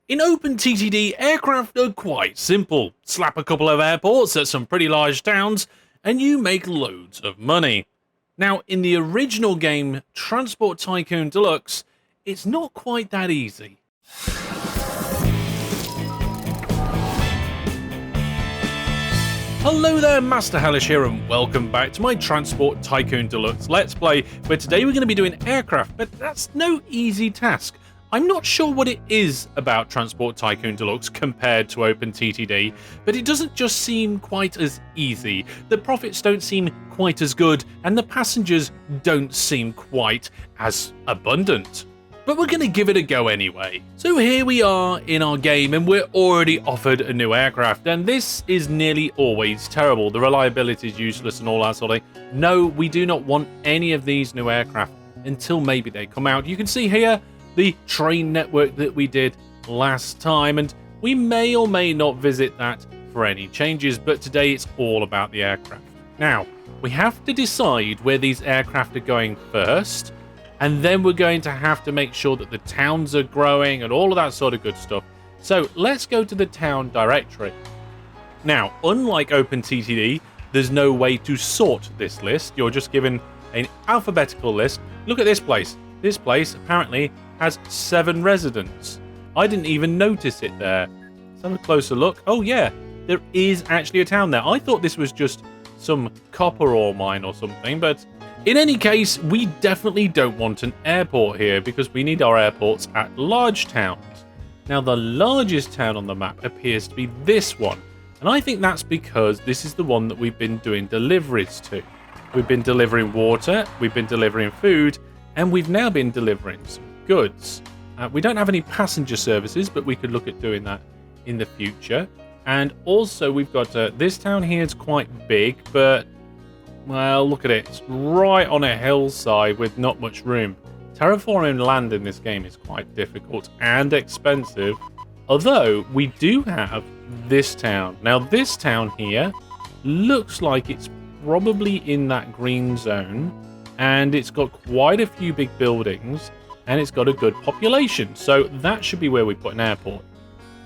In OpenTTD, aircraft are quite simple. Slap a couple of airports at some pretty large towns, and you make loads of money. Now, in the original game, Transport Tycoon Deluxe, it's not quite that easy. Hello there, Master Hellish here, and welcome back to my Transport Tycoon Deluxe Let's Play, where today we're going to be doing aircraft, but that's no easy task. I'm not sure what it is about Transport Tycoon Deluxe compared to OpenTTD, but it doesn't just seem quite as easy. The profits don't seem quite as good, and the passengers don't seem quite as abundant. But we're going to give it a go anyway. So here we are in our game, and we're already offered a new aircraft, and this is nearly always terrible. The reliability is useless and all that sort of thing. No, we do not want any of these new aircraft until maybe they come out. You can see here the train network that we did last time, and we may or may not visit that for any changes, but today it's all about the aircraft. Now, we have to decide where these aircraft are going first, and then we're going to have to make sure that the towns are growing and all of that sort of good stuff. So let's go to the town directory. Now, unlike OpenTTD, there's no way to sort this list. You're just given an alphabetical list. Look at this place. This place apparently has 7 residents. I didn't even notice it there. Let's have a closer look. Oh yeah, there is actually a town there. I thought this was just some copper ore mine or something, but in any case, we definitely don't want an airport here because we need our airports at large towns. Now, the largest town on the map appears to be this one, and I think that's because this is the one that we've been doing deliveries to. We've been delivering water, we've been delivering food, and we've now been delivering some goods. We don't have any passenger services, but we could look at doing that in the future. And also, we've got this town here is quite big, but well, look at it. It's right on a hillside with not much room. Terraforming land in this game is quite difficult and expensive, although we do have this town. Now, this town here looks like it's probably in that green zone, and it's got quite a few big buildings, and it's got a good population, so that should be where we put an airport.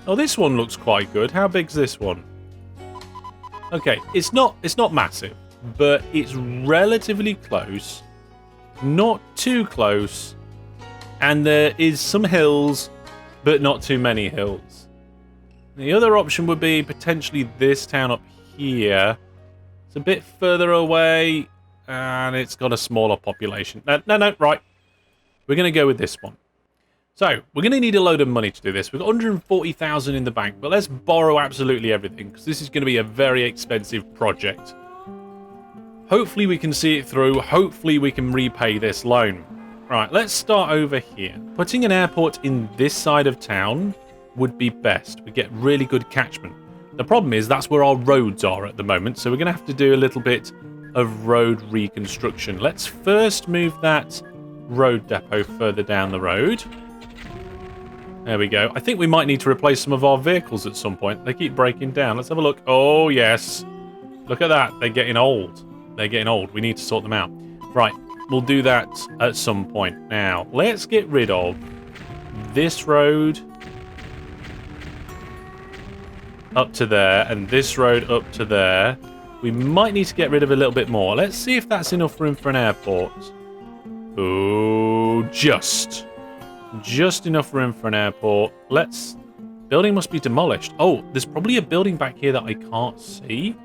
Oh, this one looks quite good. How big's this one? Okay, it's not massive, but it's relatively close, not too close, and there is some hills, but not too many hills. The other option would be potentially this town up here. It's a bit further away, and it's got a smaller population. No, right. We're going to go with this one. So, we're going to need a load of money to do this. We've got 140,000 in the bank, but let's borrow absolutely everything, because this is going to be a very expensive project. Hopefully we can see it through. Hopefully we can repay this loan. Right, let's start over here. Putting an airport in this side of town would be best. We get really good catchment. The problem is that's where our roads are at the moment, so we're going to have to do a little bit of road reconstruction. Let's first move that road depot further down the road. There we go. I think we might need to replace some of our vehicles at some point. They keep breaking down. Let's have a look. Oh, yes. Look at that. They're getting old. They're getting old. We need to sort them out. Right. We'll do that at some point. Now, let's get rid of this road up to there and this road up to there. We might need to get rid of a little bit more. Let's see if that's enough room for an airport. Oh, just enough room for an airport. Building must be demolished. Oh, there's probably a building back here that I can't see.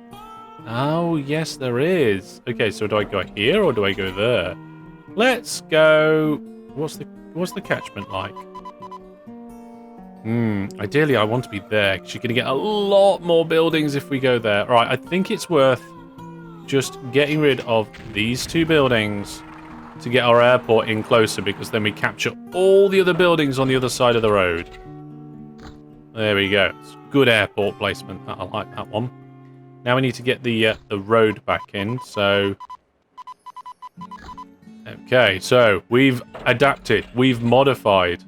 Oh, yes, there is. Okay, so do I go here or do I go there? Let's go. What's the catchment like? Ideally, I want to be there because you're going to get a lot more buildings if we go there. All right, I think it's worth just getting rid of these 2 buildings to get our airport in closer, because then we capture all the other buildings on the other side of the road. There we go. It's good airport placement. I like that one. Now we need to get the road back in, so okay, so we've adapted, we've modified,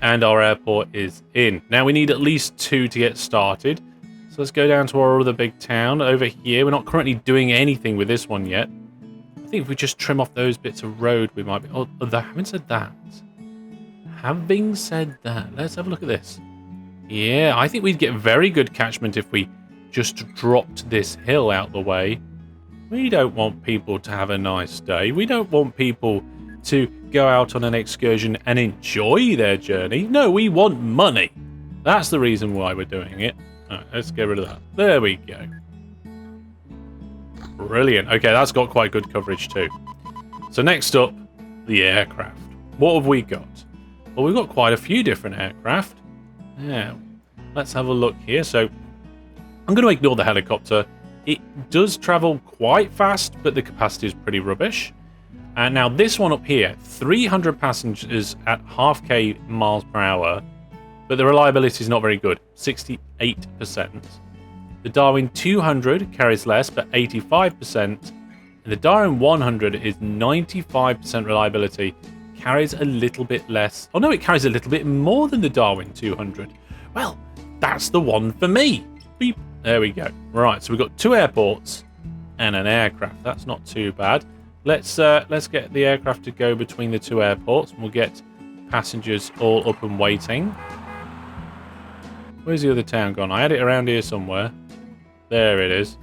and our airport is in. Now we need at least 2 to get started, so let's go down to our other big town over here. We're not currently doing anything with this one yet. I think if we just trim off those bits of road, we might be... Oh, having said that, having said that, let's have a look at this. Yeah, I think we'd get very good catchment if we just dropped this hill out the way. We don't want people to have a nice day. We don't want people to go out on an excursion and enjoy their journey. No, we want money. That's the reason why we're doing it. All right, let's get rid of that. There we go. Brilliant. Okay, that's got quite good coverage too. So next up, the aircraft. What have we got? Well, we've got quite a few different aircraft. Now, let's have a look here. So I'm going to ignore the helicopter. It does travel quite fast, but the capacity is pretty rubbish. And now this one up here, 300 passengers at half K miles per hour, but the reliability is not very good, 68%. The Darwin 200 carries less, but 85%. And the Darwin 100 is 95% reliability, carries a little bit less. Oh no, it carries a little bit more than the Darwin 200. Well, that's the one for me. Beep. There we go. Right, so we've got 2 airports and an aircraft. That's not too bad. Let's get the aircraft to go between the 2 airports, and we'll get passengers all up and waiting. Where's the other town gone? I had it around here somewhere. There it is.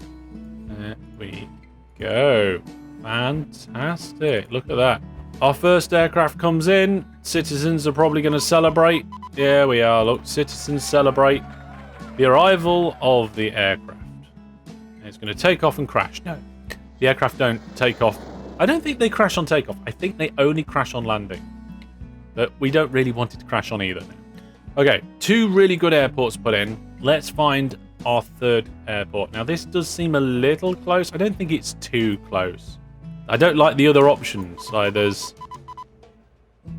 There we go. Fantastic. Look at that. Our first aircraft comes in. Citizens are probably going to celebrate. There we are. Look, citizens celebrate the arrival of the aircraft. And it's going to take off and crash. No, the aircraft don't take off. I don't think they crash on takeoff. I think they only crash on landing. But we don't really want it to crash on either. Okay, 2 really good airports put in. Let's find our 3rd airport. Now, this does seem a little close. I don't think it's too close. I don't like the other options. Like, there's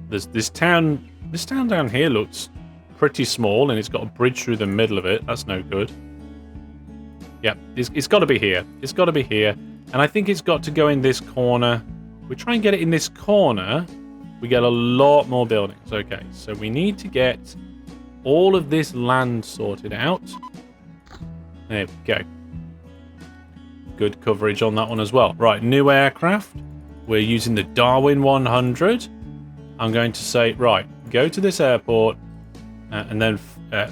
this town. This town down here looks pretty small, and it's got a bridge through the middle of it. That's no good. Yep, it's got to be here. It's got to be here. And I think it's got to go in this corner. If we try and get it in this corner, we get a lot more buildings. Okay, so we need to get all of this land sorted out. There we go. Good coverage on that one as well. Right, new aircraft. We're using the Darwin 100. I'm going to say, right, go to this airport and then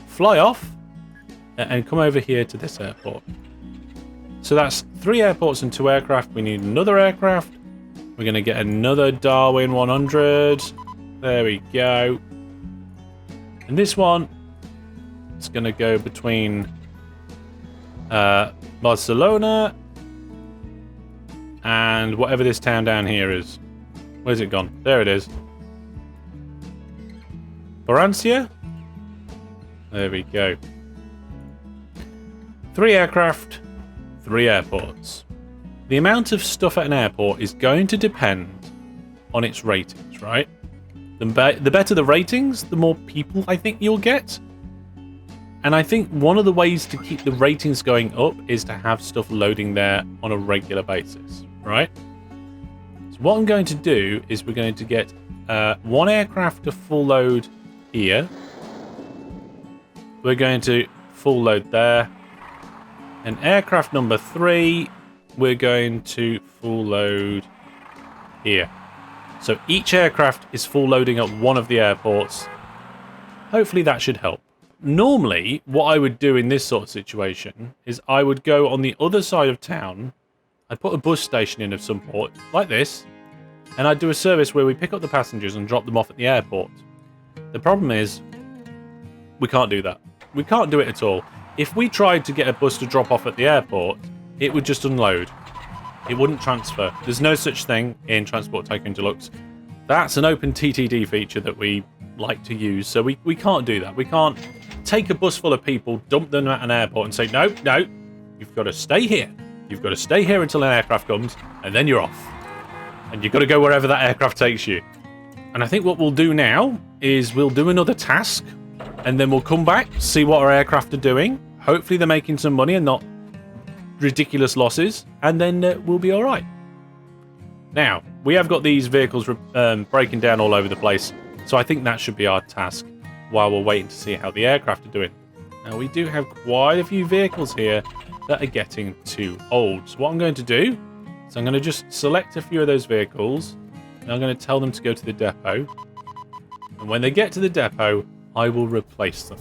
fly off and come over here to this airport. So that's 3 airports and 2 aircraft. We need another aircraft. We're going to get another Darwin 100. There we go. And this one is going to go between Barcelona and whatever this town down here is. Where's it gone? There it is. Valencia? There we go. 3 aircraft, 3 airports. The amount of stuff at an airport is going to depend on its ratings, right? The better the ratings, the more people I think you'll get. And I think one of the ways to keep the ratings going up is to have stuff loading there on a regular basis, right? So what I'm going to do is we're going to get 1 aircraft to full load here. We're going to full load there. And aircraft number 3, we're going to full load here. So each aircraft is full loading at one of the airports. Hopefully that should help. Normally, what I would do in this sort of situation is I would go on the other side of town. I'd put a bus station in of some port, like this, and I'd do a service where we pick up the passengers and drop them off at the airport. The problem is, we can't do that. We can't do it at all. If we tried to get a bus to drop off at the airport, it would just unload. It wouldn't transfer. There's no such thing in Transport Tycoon Deluxe. That's an OpenTTD feature that we like to use, so we can't do that. We can't take a bus full of people, dump them at an airport and say, no, you've got to stay here. You've got to stay here until an aircraft comes, and then you're off. And you've got to go wherever that aircraft takes you. And I think what we'll do now is we'll do another task, and then we'll come back, see what our aircraft are doing. Hopefully they're making some money and not ridiculous losses, and then we'll be all right. Now, we have got these vehicles breaking down all over the place, so I think that should be our task while we're waiting to see how the aircraft are doing. Now, we do have quite a few vehicles here that are getting too old. So what I'm going to do is I'm going to just select a few of those vehicles, and I'm going to tell them to go to the depot. And when they get to the depot, I will replace them.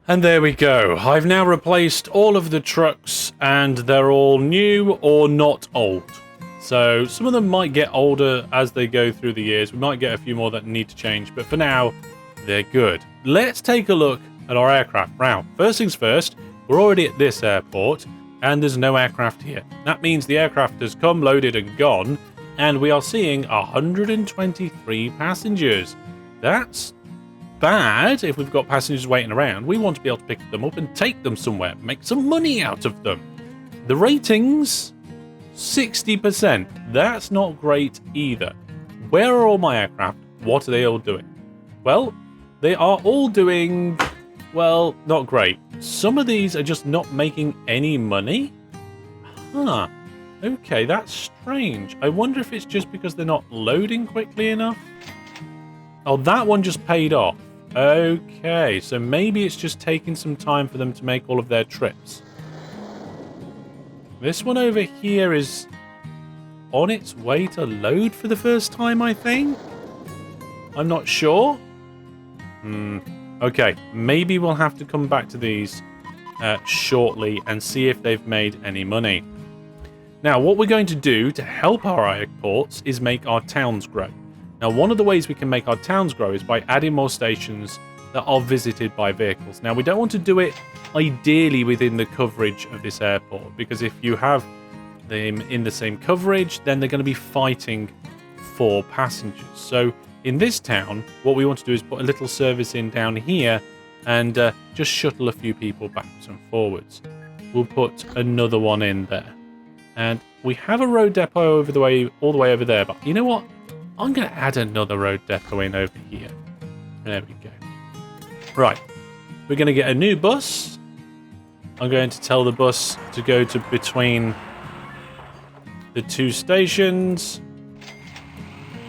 And there we go. I've now replaced all of the trucks and they're all new or not old. So some of them might get older as they go through the years. We might get a few more that need to change, but for now, they're good. Let's take a look at our aircraft. Now, first things first, we're already at this airport and there's no aircraft here. That means the aircraft has come, loaded and gone, and we are seeing 123 passengers. That's bad. If we've got passengers waiting around, we want to be able to pick them up and take them somewhere, make some money out of them. The ratings, 60%. That's not great either. Where are all my aircraft? What are they all doing? Well, they are all doing, well, not great. Some of these are just not making any money. Huh. Okay, that's strange. I wonder if it's just because they're not loading quickly enough. Oh, that one just paid off. Okay, so maybe it's just taking some time for them to make all of their trips. This one over here is on its way to load for the first time, I think? I'm not sure. Okay, maybe we'll have to come back to these shortly and see if they've made any money. Now, what we're going to do to help our airports is make our towns grow. Now, one of the ways we can make our towns grow is by adding more stations that are visited by vehicles. Now, we don't want to do it ideally within the coverage of this airport, because if you have them in the same coverage, then they're going to be fighting for passengers. So in this town, what we want to do is put a little service in down here and just shuttle a few people backwards and forwards. We'll put another one in there. And we have a road depot all the way over there, but you know what? I'm going to add another road depot in over here. There we go. Right. We're going to get a new bus. I'm going to tell the bus to go to between the two stations.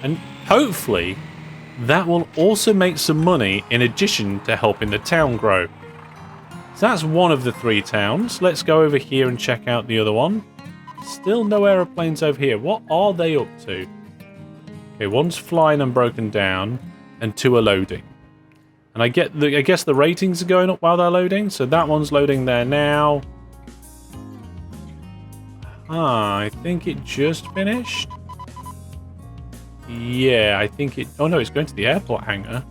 And hopefully that will also make some money in addition to helping the town grow. So that's one of the 3 towns. Let's go over here and check out the other one. Still no aeroplanes over here. What are they up to? Okay, one's flying and broken down, and 2 are loading. And I guess the ratings are going up while they're loading, so that one's loading there now. I think it just finished. Yeah, I think it... Oh no, it's going to the airport hangar.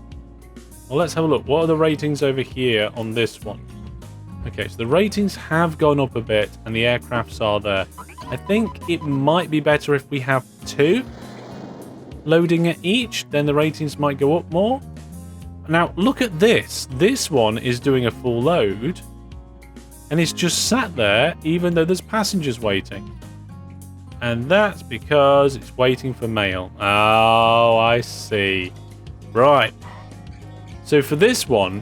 Well, let's have a look. What are the ratings over here on this one? Okay, so the ratings have gone up a bit, and the aircrafts are there. I think it might be better if we have 2 loading at each, then the ratings might go up more. Now, look at this. This one is doing a full load, and it's just sat there, even though there's passengers waiting. And that's because it's waiting for mail. Oh, I see. Right. So for this one,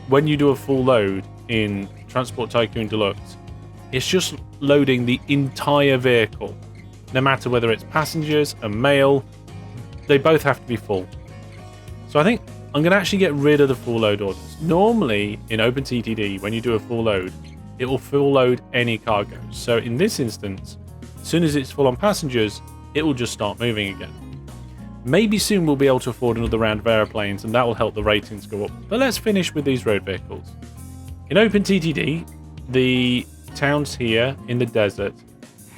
when you do a full load in Transport Tycoon Deluxe, it's just loading the entire vehicle. No matter whether it's passengers and mail, they both have to be full. So I think I'm going to actually get rid of the full load orders. Normally, in OpenTTD, when you do a full load, it will full load any cargo. So in this instance, as soon as it's full on passengers, it will just start moving again. Maybe soon we'll be able to afford another round of airplanes, and that will help the ratings go up. But let's finish with these road vehicles. In OpenTTD, the towns here in the desert,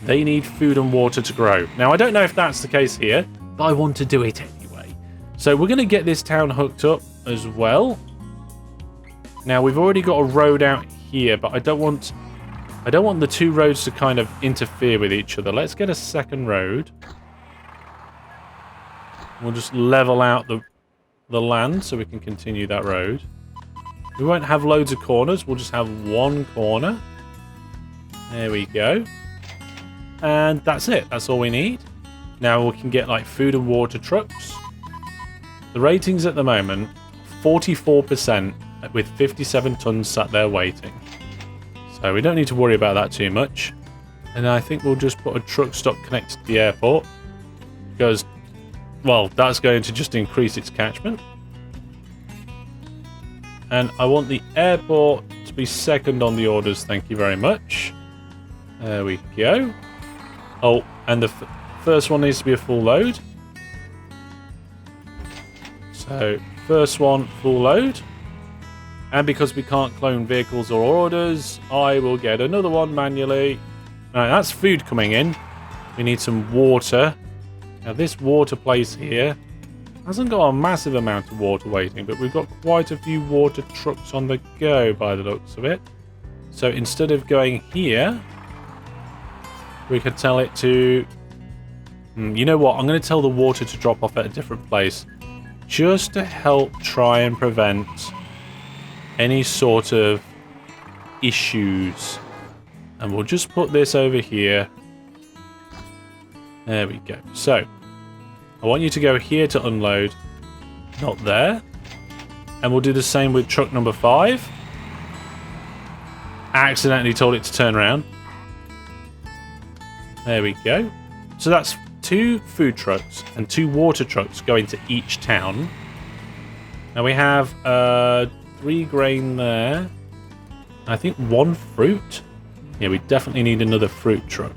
they need food and water to grow. Now, I don't know if that's the case here, but I want to do it anyway. So we're going to get this town hooked up as well. Now, we've already got a road out here, but I don't want the 2 roads to kind of interfere with each other. Let's get a second road. We'll just level out the land so we can continue that road. We won't have loads of corners. We'll just have one corner. There we go. And that's it. That's all we need. Now we can get like food and water trucks. The ratings at the moment, 44% with 57 tons sat there waiting. So we don't need to worry about that too much. And I think we'll just put a truck stop connected to the airport. Because, well, that's going to just increase its catchment. And I want the airport to be second on the orders, thank you very much. There we go. Oh, and the first one needs to be a full load. So, first one, full load. And because we can't clone vehicles or orders, I will get another one manually. Right, that's food coming in. We need some water. Now, this water place here hasn't got a massive amount of water waiting, but we've got quite a few water trucks on the go by the looks of it. So, instead of going here, we could tell it to... you know what? I'm going to tell the water to drop off at a different place. Just to help try and prevent any sort of issues. And we'll just put this over here. There we go. So, I want you to go here to unload. Not there. And we'll do the same with truck number 5. Accidentally told it to turn around. There we go. So that's 2 food trucks and 2 water trucks going to each town. Now we have 3 grain there. I think 1 fruit. Yeah, we definitely need another fruit truck.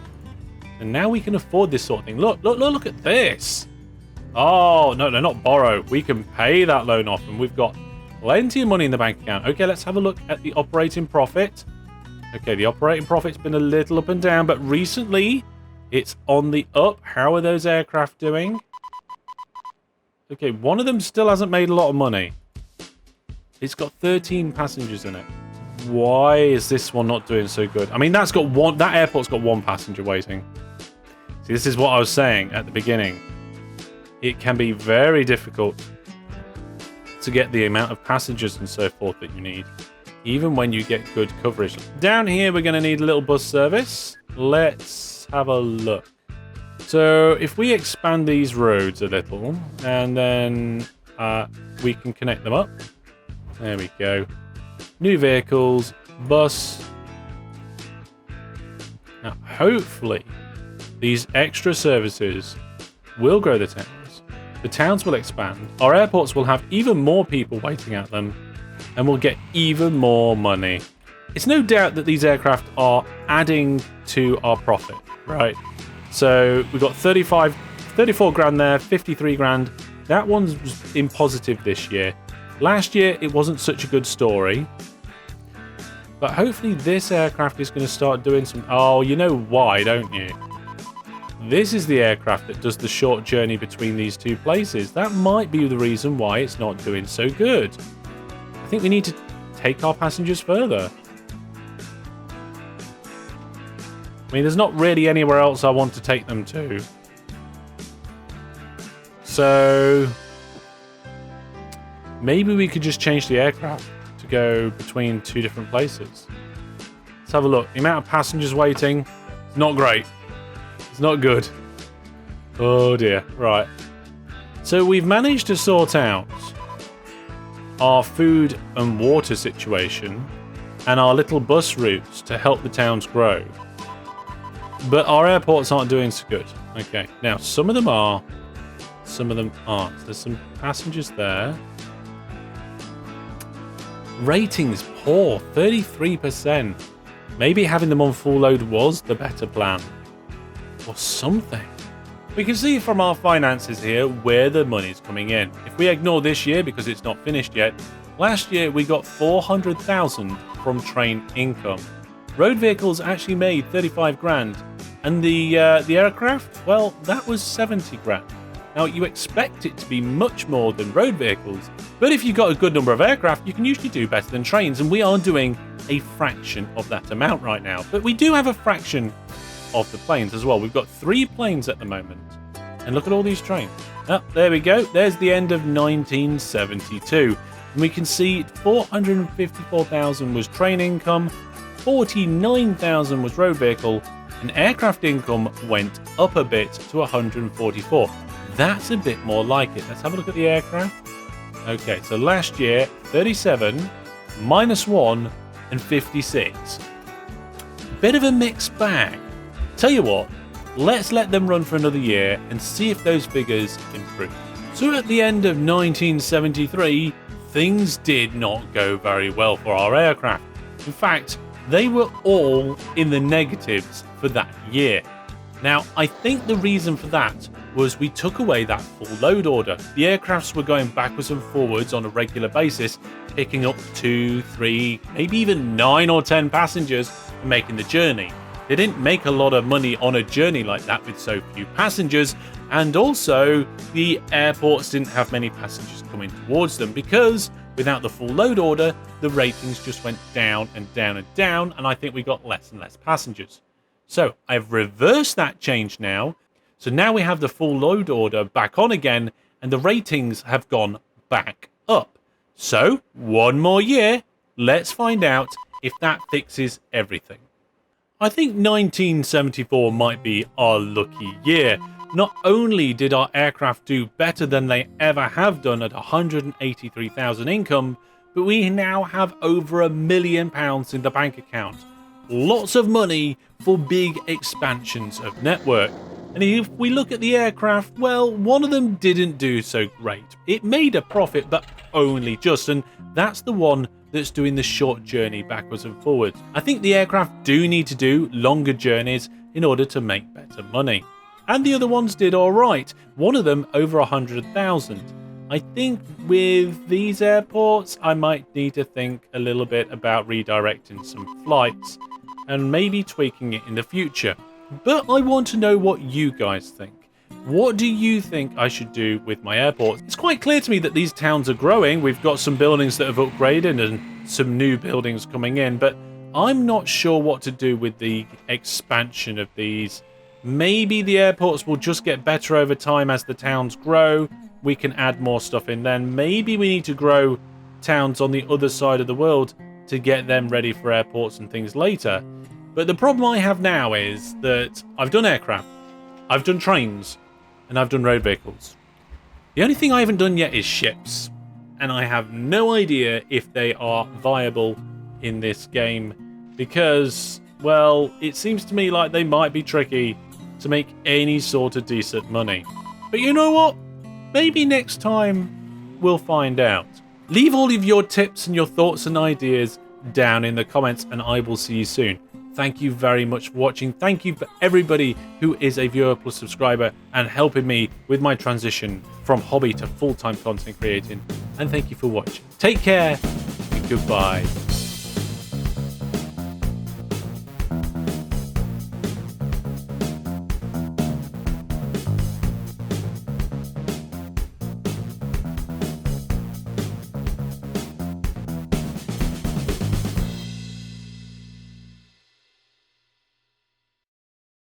And now we can afford this sort of thing. Look at this. Oh, no, not borrow. We can pay that loan off, and we've got plenty of money in the bank account. Okay, let's have a look at the operating profit. Okay, the operating profit's been a little up and down, but recently it's on the up. How are those aircraft doing? Okay, one of them still hasn't made a lot of money. It's got 13 passengers in it. Why is this one not doing so good? I mean, that airport's got 1 passenger waiting. See, this is what I was saying at the beginning. It can be very difficult to get the amount of passengers and so forth that you need, even when you get good coverage. Down here, we're going to need a little bus service. Let's have a look. So if we expand these roads a little, and then we can connect them up. There we go. New vehicles, bus. Now, hopefully, these extra services will grow the towns. The towns will expand. Our airports will have even more people waiting at them, and we'll get even more money. It's no doubt that these aircraft are adding to our profit, right? So we've got 34 grand there, 53 grand. That one's in positive this year. Last year, it wasn't such a good story. But hopefully this aircraft is going to start doing some... Oh, you know why, don't you? This is the aircraft that does the short journey between these 2 places. That might be the reason why it's not doing so good. I think we need to take our passengers further. I mean, there's not really anywhere else I want to take them to. So... maybe we could just change the aircraft to go between 2 different places. Let's have a look. The amount of passengers waiting is not great. It's not good. Oh dear. Right. So we've managed to sort out our food and water situation and our little bus routes to help the towns grow. But our airports aren't doing so good. Okay. Now, some of them are. Some of them aren't. There's some passengers there. Ratings poor, 33%. Maybe having them on full load was the better plan. Or something. We can see from our finances here where the money's coming in. If we ignore this year because it's not finished yet, last year we got 400,000 from train income. Road vehicles actually made 35 grand. And the aircraft, well, that was 70 grand. Now, you expect it to be much more than road vehicles, but if you've got a good number of aircraft, you can usually do better than trains, and we are doing a fraction of that amount right now. But we do have a fraction of the planes as well. We've got 3 planes at the moment, and look at all these trains. Oh, there we go. There's the end of 1972. And we can see 454,000 was train income, 49,000 was road vehicle, and aircraft income went up a bit to 144. That's a bit more like it. Let's have a look at the aircraft. Okay, so last year, 37, -1, and 56. Bit of a mixed bag. Tell you what, let's let them run for another year and see if those figures improve. So at the end of 1973, things did not go very well for our aircraft. In fact, they were all in the negatives for that year. Now, I think the reason for that was we took away that full load order. The aircrafts were going backwards and forwards on a regular basis, picking up 2, 3, maybe even 9 or 10 passengers and making the journey. They didn't make a lot of money on a journey like that with so few passengers, and also the airports didn't have many passengers coming towards them because without the full load order, the ratings just went down and down and down, and I think we got less and less passengers. So I've reversed that change now. So now we have the full load order back on again, and the ratings have gone back up. So one more year, let's find out if that fixes everything. I think 1974 might be our lucky year. Not only did our aircraft do better than they ever have done at 183,000 income, but we now have over £1 million in the bank account. Lots of money for big expansions of network. And if we look at the aircraft, well, one of them didn't do so great. It made a profit, but only just, and that's the one that's doing the short journey backwards and forwards. I think the aircraft do need to do longer journeys in order to make better money. And the other ones did all right. One of them over 100,000. I think with these airports, I might need to think a little bit about redirecting some flights and maybe tweaking it in the future. But I want to know what you guys think. What do you think I should do with my airports? It's quite clear to me that these towns are growing. We've got some buildings that have upgraded and some new buildings coming in, but I'm not sure what to do with the expansion of these. Maybe the airports will just get better over time as the towns grow. We can add more stuff in then. Maybe we need to grow towns on the other side of the world to get them ready for airports and things later. But the problem I have now is that I've done aircraft, I've done trains, and I've done road vehicles. The only thing I haven't done yet is ships, and I have no idea if they are viable in this game because, well, it seems to me like they might be tricky to make any sort of decent money. But you know what? Maybe next time we'll find out. Leave all of your tips and your thoughts and ideas down in the comments, and I will see you soon. Thank you very much for watching. Thank you for everybody who is a viewer plus subscriber and helping me with my transition from hobby to full-time content creating. And thank you for watching. Take care and goodbye.